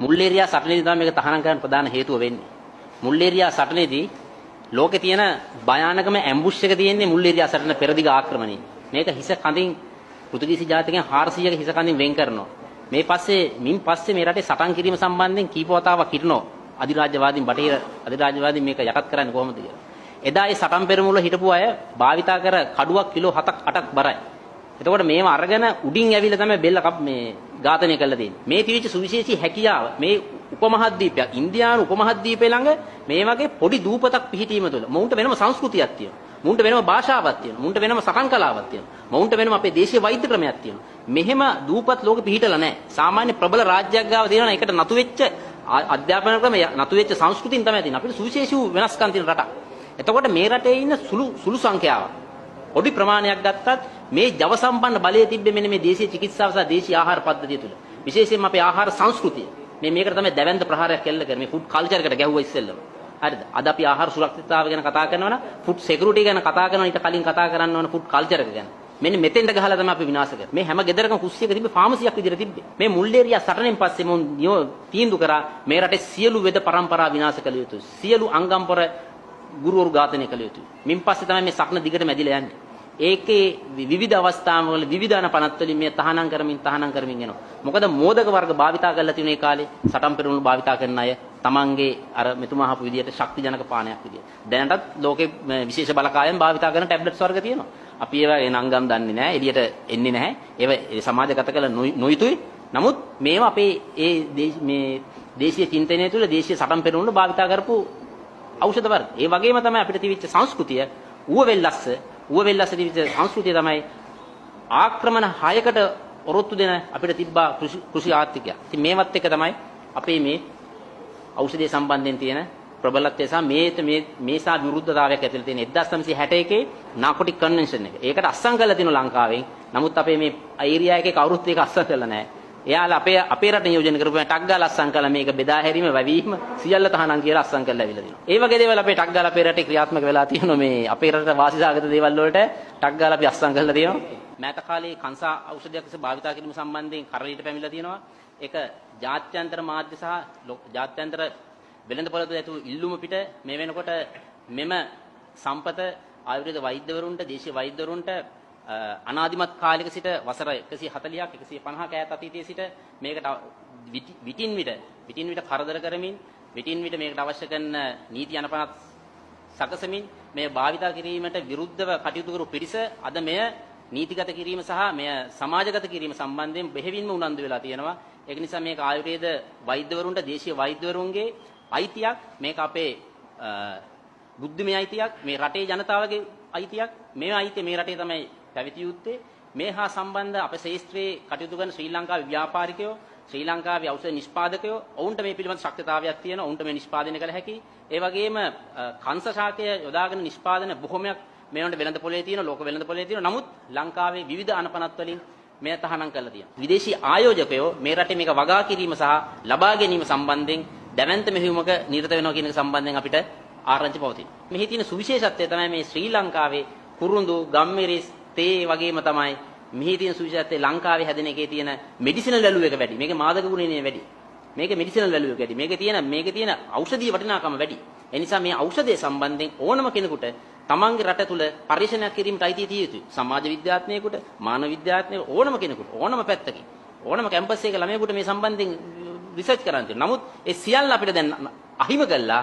මුල් ඒරියා සටනේදී තමයි මේක තහනම් කරන්න ප්‍රධාන හේතුව වෙන්නේ. මුල් ඒරියා සටනේදී ලෝකේ තියෙන භයානකම ඇම්බුෂ් එක තියෙන්නේ මුල් ඒරියා සටන පෙරදිග ආක්‍රමණය. මේක හිස කඳින් පෘතුගීසි ජාතිකයන් 400ක හිස කඳින් වෙන් කරනවා. මින් පස්සේ මේ රටේ සටන් කිරීම සම්බන්ධයෙන් කීප වතාවක් හිටනවා. අධිරාජ්‍යවාදීන් බටහිර අධිරාජ්‍යවාදීන් මේක යටත් කරන්නේ කොහොමද කියලා. එදා ඒ සටන් පෙරමුල හිටපු අය භාවිතා කර කඩුවක් කිලෝ 7ක් 8ක් බරයි. එතකොට මේව අරගෙන උඩින් ඇවිල්ලා තමයි බෙල්ල මේ ඝාතනය කළා දෙන්නේ. මේ තිබිච්ච සුවිශේෂී හැකියාව මේ උපමහද්වීපයක් ඉන්දියානු උපමහද්වීපේ ළඟ මේ වගේ පොඩි දූපතක් පිහිටීම තුළ මොවුන්ට වෙනම සංස්කෘතියක් තියෙනවා. මොවුන්ට වෙනම භාෂාවක් තියෙනවා. මොවුන්ට වෙනම සටන් කලාවක් තියෙනවා. මොවුන්ට වෙනම අපේ දේශීය වෛද්‍ය ක්‍රමයක් තියෙනවා. මෙහෙම දූපත් ලෝකෙ පිහිටලා නැහැ. සාමාන්‍ය ප්‍රබල රාජ්‍යයක් ගාව තියෙනවා ඒකට නතු වෙච්ච අධ්‍යාපන ක්‍රම නතු වෙච්ච සංස්කෘතියින් තමයි තියෙන්නේ. අපිට සුවිශේෂී වෙනස්කම් තියෙන රටක්. එතකොට මේ රටේ ඉන්න සුළු සංඛ්‍යාවක් පොඩි ප්‍රමාණයක් ගත්තත් මේ ජව සම්පන්න බලය තිබ්බේ මෙන්න මේ දේශීය චිකිත්සාව සහ දේශීය ආහාර පද්ධතිය තුළ. විශේෂයෙන්ම අපේ ආහාර සංස්කෘතිය. මේකට තමයි දැවැන්ත ප්‍රහාරයක් කෙල්ල කරන්නේ. මේ ෆුඩ් කල්චර් එකට ගැහුවා ඉස්සෙල්ලම. හරිද? අද අපි ආහාර සුරක්ෂිතතාවය ගැන කතා කරනවා නම් ෆුඩ් සිකියුරිටි ගැන කතා කරනවා ඊට කලින් කතා කරන්න ඕන ෆුඩ් කල්චර් එක ගැන. මෙන්න මෙතෙන්ට ගහලා තමයි අපි විනාශ කරන්නේ. මේ හැම ගෙදරකම කුස්සියක තිබ්බේ ෆාමසියක් විදිහට තිබ්බේ. මේ මුල් ඒරියා සටනෙන් පස්සේ මොන් තීන්දුව කරා මේ රටේ සියලු වෙද පරම්පරා විනාශ කළ යුතුයි. සියලු අංගම්පොර ගුරුවරු ඝාතනය කළ යුතුයි. මින් පස්සේ තමයි මේ සක්න දිගට මැදිලා යන්නේ. ඒකේ විවිධ අවස්ථාවල විවිධාන පනත් වලින් මේ තහනම් කරමින් යනවා. මොකද මෝදක වර්ග භාවිතා කරලා තියෙන ඒ කාලේ සටන් පෙරමුණු භාවිතා කරන අය තමන්ගේ අර මෙතුමා අහපු විදියට ශක්ති ජනක පානයක් විදියට. දැනටත් ලෝකේ විශේෂ බලකායන් භාවිතා කරන ටැබ්ලට්ස් වර්ග තියෙනවා. අපි ඒවා ඒ නංගම් දන්නේ නැහැ. එළියට එන්නේ නැහැ. ඒවා සමාජගත කළ නොයුතුයි. නමුත් මේවා අපේ මේ දේශීය චින්තනය තුළ දේශීය සටන් පෙරමුණු භාවිතා කරපු ඖෂධ වර්ග. ඒ වගේම තමයි අපිට තිබිච්ච සංස්කෘතිය ඌවවෙල්ලස්ස තිබිච්ච සංස්කෘතිය තමයි ආක්‍රමණ 6කට ඔරොත්තු දෙන අපිට තිබ්බා කෘෂි ආර්ථිකය. ඉතින් මේවත් එක තමයි අපේ මේ ඖෂධය සම්බන්ධයෙන් තියෙන ප්‍රබලත්වය සහ මේසා විරුද්ධතාවයක් ඇතුළේ තියෙන 1961 නාකොටික් කන්වෙන්ෂන් එක. ඒකට අස්සම් කරලා තියෙනවා ලංකාවෙන්. නමුත් අපේ මේ ඒරියා එකේ කවුරුත් ඒක අස්සම් කරලා නැහැ. එයාලා අපේ රට නියෝජනය කරපුවා ටක් ගාලා අස්සම් කළා මේක බෙදා හැරීම වැවීම සියල්ල තහනම් කියලා අස්සම් කරලා ඇවිල්ලා දිනවා. ඒ වගේ දේවල් අපේ ටක් ගාලා අපේ රටේ ක්‍රියාත්මක වෙලා තියෙනවා මේ අපේ රටට වාසිසාගත දේවල් වලට ටක් ගාලා අපි අස්සම් කරලා තියෙනවා. මෑත කාලේ කංසා ඖෂධයක් ලෙස භාවිතා කිරීම සම්බන්ධයෙන් කරලියට පැමිණලා තියෙනවා. ඒක ජාත්‍යන්තර මාධ්‍ය සහ ජාත්‍යන්තර වෙළඳපොළ තුළ ඇතු ඉල්ලුම පිට මේ වෙනකොට මෙම සම්පත ආයුර්වේද වෛද්‍යවරුන්ට දේශීය වෛද්‍යවරුන්ට අනාදිමත් කාලයක සිට වසර 140ක් 150ක ඈත අතීතයේ සිට මේකට විටින් විට කරදර කරමින් විටින් විට මේකට අවශ්‍ය කරන නීති අනපනත් සකසමින් මේ භාවිතා කිරීමට විරුද්ධව කටයුතු කරු පිරිස අද මෙය නීතිගත කිරීම සහ මෙය සමාජගත කිරීම සම්බන්ධයෙන් බෙහෙවින්ම උනන්දු වෙලා තියෙනවා. ඒක නිසා මේක ආයුර්වේද වෛද්‍යවරුන්ට දේශීය වෛද්‍යවරුන්ගේ අයිතියක්. මේක අපේ බුද්ධිමය අයිතියක්. මේ රටේ ජනතාවගේ අයිතියක්. මේ අයිතිය මේ රටේ තමයි පැවතිය යුත්තේ. මේ හා සම්බන්ධ අපේ ශාස්ත්‍රයේ කටයුතු කරන ශ්‍රී ලංකාවේ ව්‍යාපාරිකයෝ ශ්‍රී ලංකාවේ ඖෂධ නිෂ්පාදකයෝ ඔවුන්ට මේ පිළිබඳ ශක්තිතාවයක් තියෙනවා. ඔවුන්ට මේ නිෂ්පාදනය කළ හැකි. ඒ වගේම කංශ ශාකය යොදාගෙන නිෂ්පාදන බොහොමයක් මේවට වෙළඳ පොලේ තියෙන ලෝක වෙළඳ පොලේ තියෙන. නමුත් ලංකාවේ විවිධ අනපනත් වලින් මේ තහනම් කරලා තියෙනවා. විදේශී ආයෝජකයෝ මේ රටේ මේක වගා කිරීම සහ ලබා ගැනීම සම්බන්ධයෙන් දැවැන්ත මෙහෙයුමක නිරත වෙනවා කියන එක සම්බන්ධයෙන් අපිට ආරංචි පවතිනවා. මෙහි තියෙන සුවිශේෂත්වය තමයි මේ ශ්‍රී ලංකාවේ කුරුඳු ගම්මිරිස් තේ වගේම තමයි මෙහි තියෙන සුවිශේෂත්වය ලංකාවේ හැදෙන එකේ තියෙන මෙඩිසිනල් වැලියු එක වැඩි. මේකේ මාදක ගුණය වැඩි. මේකේ මෙඩිසිනල් වැලියු එක වැඩි. මේකේ තියෙන ඖෂධීය වටිනාකම වැඩි. ඒ නිසා මේ ඖෂධය සම්බන්ධයෙන් ඕනම කෙනෙකුට තමන්ගේ රට තුල පරිශනාවක් කිරීමට අයිතිය තිය යුතුයි. සමාජ විද්‍යාඥයෙකුට, මානව විද්‍යාඥයෙකුට ඕනම කෙනෙකුට ඕනම පැත්තකින් ඕනම කැම්පස් එකක ළමයෙකුට මේ සම්බන්ධයෙන් රිසර්ච් කරන්න තියෙනවා. නමුත් ඒ සියල්ල අපිට දැන් අහිමි කළා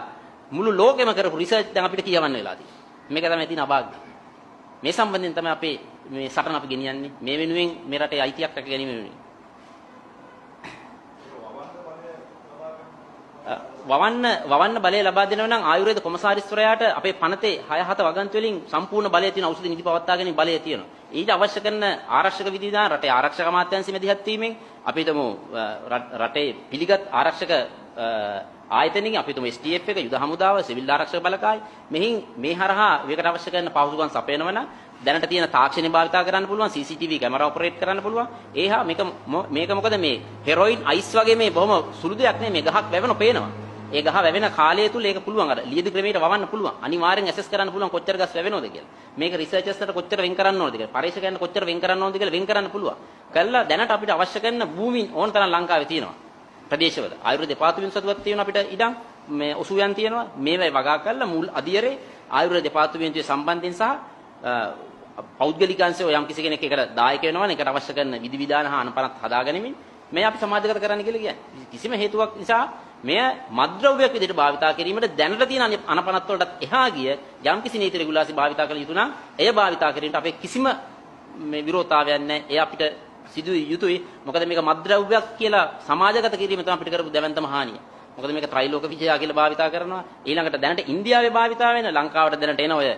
මුළු ලෝකෙම කරපු රිසර්ච් දැන් අපිට කියවන්න වෙලා තියෙනවා. මේක තමයි තියෙන අභාග්‍ය. මේ සම්බන්ධයෙන් තමයි අපේ මේ සටන අපි ගෙනියන්නේ. මේ වෙනුවෙන් මේ රටේ අයිතියක් රැක ගැනීම වෙනුවෙන්. වවන්න බලය ලබා දෙනවා නම් ආයුර්වේද කොමසාරිස්වරයාට අපේ පනතේ 6-7 වගන්ති වලින් සම්පූර්ණ බලය තියෙන ඖෂධ නිදි පවත්වා ගැනීම බලය තියෙනවා. ඊට අවශ්‍ය කරන ආරක්ෂක විධිවිධාන රටේ ආරක්ෂක අමාත්‍යාංශය මැදිහත් වීමෙන් අපි හිතමු රටේ පිළිගත් ආරක්ෂක ආයතනකින් අපි හිතමු STF එක යුද හමුදාව සිවිල් ආරක්ෂක බලකාය මෙහින් මේ හරහා මේකට අවශ්‍ය කරන පහසුකම් සපයනවන දැනට තියෙන තාක්ෂණය භාවිත කරන්න පුළුවන් CCTV කැමරා ඔපරේට් කරන්න පුළුවන්. ඒහා මේක මොකද මේ හෙරොයින් අයිස් වගේ මේ බොහොම සුළු දෙයක් නෙමෙයි. මේ ගහක් වැවෙන පේනවා. ඒ ගහ වැවෙන කාලය තුල ඒක පුළුවන් අර ලියදි ක්‍රමයට වවන්න පුළුවන්. අනිවාර්යෙන් ඇසස් කරන්න පුළුවන් කොච්චර ගස් වැවෙනවද කියලා. මේක රිසර්චර්ස්ලට කොච්චර වෙන් කරන්න ඕනද කියලා. පරීක්ෂකයන්ට කොච්චර වෙන් කරන්න ඕනද කියලා වෙන් කරන්න පුළුවන්. කළා දැනට අපිට අවශ්‍ය කරන භූමි ඕන තරම් ලංකාවේ තියෙනවා. ප්‍රදේශවල ආයුර්වේද දෙපාර්තමේන්තුව සතුවත් තියෙන අපිට ඉඩම් මේ ඔසුයන් තියෙනවා මේවයි වගා කරලා මුල් අධියරේ ආයුර්වේද දෙපාර්තමේන්තුවේ සම්බන්ධයෙන් සහ පෞද්ගලික අංශය යම් කිසි කෙනෙක් එකට දායක වෙනවා නම් ඒකට අවශ්‍ය කරන විධි විධාන හා අනුපනත් හදාගනිමින් මේ අපි සමාජගත කරන්න කියලා කියන්නේ කිසිම හේතුවක් නිසා මෙය මත්ද්‍රව්‍යයක් විදිහට භාවිතා කිරීමට දැනට තියෙන අනපනත් වලටත් එහා ගිය යම් කිසි නීති රෙගුලාසි භාවිතා කළ යුතු නම් එය භාවිතා කිරීමට අපේ කිසිම මේ විරෝධතාවයක් නැහැ එය අපිට සිදු යුතුයි මොකද මේක මත්ද්‍රව්‍යයක් කියලා සමාජගත කිරීම තමයි අපිට කරපු දැවැන්තම හානිය මොකද මේක ත්‍රිලෝක විජයා කියලා භාවිතා කරනවා ඊළඟට දැනට ඉන්දියාවේ භාවිතා වෙන ලංකාවට දැනට එන ඔය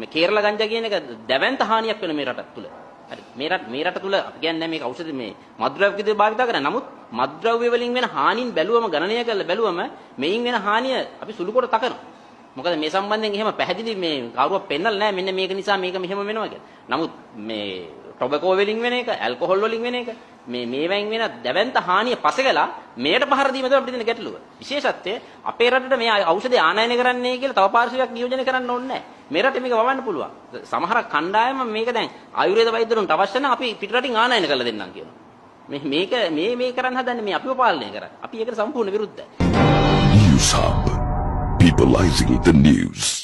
කේරළ ගංජා කියන එක දැවැන්ත හානියක් වෙන මේ රට තුල හරි මේ රට තුල අපි කියන්නේ මේක ඖෂධ මේ මත්ද්‍රව්‍ය විදිහට භාවිතා කරන්නේ නමුත් මත්ද්‍රව්‍ය වලින් වෙන හානින් බැලුවම ගණනය කරලා බැලුවම මේයින් වෙන හානිය අපි සුළු කොට තකනවා මොකද මේ සම්බන්ධයෙන් එහෙම පැහැදිලි මේ කවුරුවක් පෙන්නලා නැහැ මෙන්න මේක නිසා මේක මෙහෙම වෙනවා කියලා නමුත් මේ ටොබැකෝ වලින් වෙන එක ඇල්කොහොල් වලින් වෙන එක මේවෙන් වෙන දැවැන්ත හානිය පසෙකලා මේකට පහර දීම තමයි අපිට තියෙන ගැටලුව. විශේෂත්වය අපේ රටට මේ ඖෂධය ආනයනය කරන්නයි කියලා තව පාර්ශවයක් නියෝජනය කරන්න ඕනේ නැහැ. මේ රටේ මේක වවන්න පුළුවන්. සමහර කණ්ඩායම මේක දැන් ආයුර්වේද වෛද්‍යවරුන්ට අවශ්‍ය නම් අපි පිටරටින් ආනයනය කරලා දෙන්නම් කියනවා. මේ කරන්න හදන්නේ මේ අපිව පාලනය කරන්නේ. අපි ඒකට සම්පූර්ණ විරුද්ධයි. News Hub. Peopleizing the news.